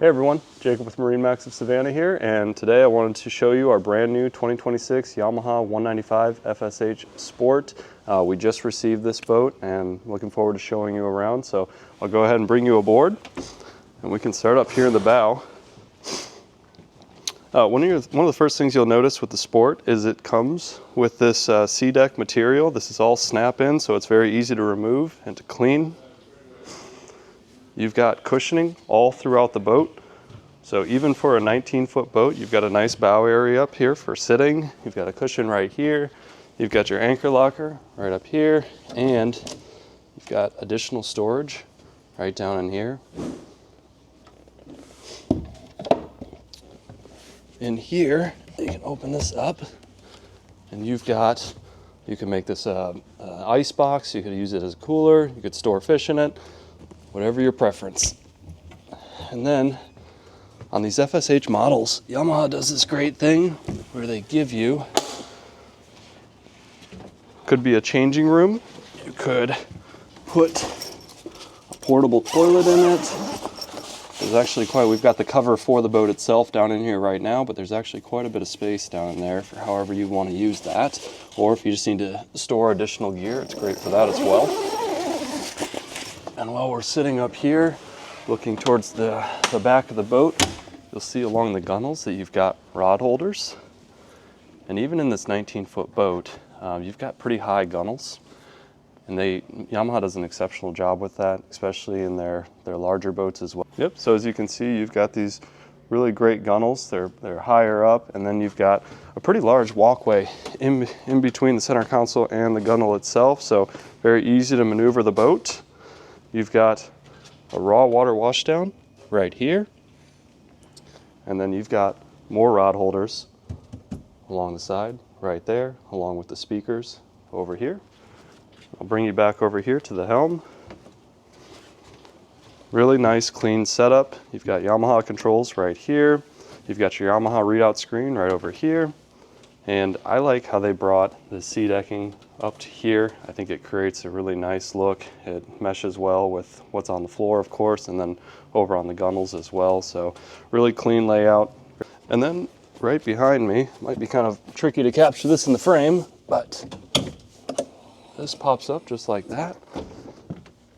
Hey everyone, Jacob with MarineMax Savannah here, and today I wanted to show you our brand new 2026 Yamaha 195 FSH Sport. We just received this boat and looking forward to showing you around, so I'll go ahead and bring you aboard and we can start up here in the bow. One of the first things you'll notice with the Sport is it comes with this sea deck material. This is all snap-in, so it's very easy to remove and to clean. You've got cushioning all throughout the boat. So even for a 19-foot boat, you've got a nice bow area up here for sitting. You've got a cushion right here. You've got your anchor locker right up here. And you've got additional storage right down in here. In here, you can open this up and you can make this an ice box. You could use it as a cooler. You could store fish in it. Whatever your preference. And then on these FSH models, Yamaha does this great thing where they give you, could be a changing room. You could put a portable toilet in it. There's actually we've got the cover for the boat itself down in here right now, but there's actually quite a bit of space down in there for however you want to use that. Or if you just need to store additional gear, it's great for that as well. And while we're sitting up here, looking towards the back of the boat, you'll see along the gunnels that you've got rod holders. And even in this 19-foot boat, you've got pretty high gunnels. And Yamaha does an exceptional job with that, especially in their larger boats as well. Yep, so as you can see, you've got these really great gunnels. They're higher up, and then you've got a pretty large walkway in between the center console and the gunnel itself, so very easy to maneuver the boat. You've got a raw water washdown right here. And then you've got more rod holders along the side right there, along with the speakers over here. I'll bring you back over here to the helm. Really nice, clean setup. You've got Yamaha controls right here. You've got your Yamaha readout screen right over here. And I like how they brought the sea decking up to here. I think it creates a really nice look. It meshes well with what's on the floor, of course, and then over on the gunnels as well. So really clean layout. And then right behind me, might be kind of tricky to capture this in the frame, but this pops up just like that.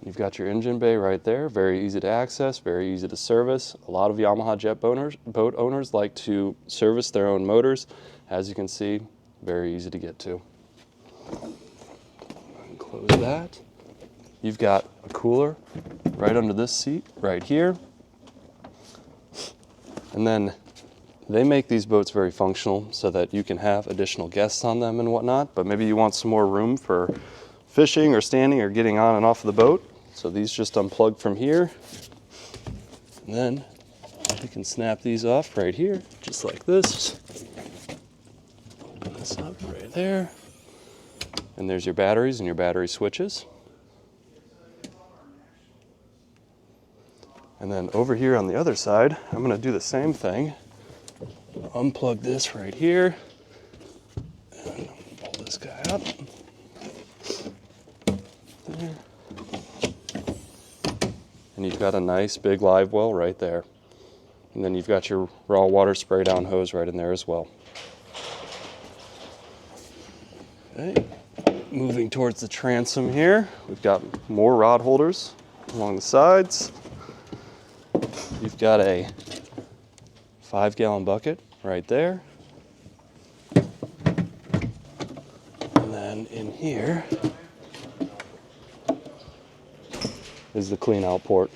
You've got your engine bay right there, very easy to access, very easy to service. A lot of Yamaha boat owners like to service their own motors. As you can see, very easy to get to. Close that. You've got a cooler right under this seat right here. And then they make these boats very functional so that you can have additional guests on them and whatnot, but maybe you want some more room for fishing or standing or getting on and off of the boat. So these just unplug from here. And then you can snap these off right here, just like this. Open this up right there. And there's your batteries and your battery switches. And then over here on the other side, I'm going to do the same thing. Unplug this right here. And pull this guy up. There. And you've got a nice big live well right there. And then you've got your raw water spray down hose right in there as well. Okay. Moving towards the transom here, we've got more rod holders along the sides. You've got a 5-gallon bucket right there. And then in here is the clean out port.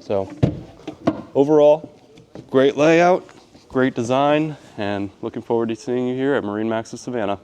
So overall, great layout, great design, and looking forward to seeing you here at MarineMax Savannah.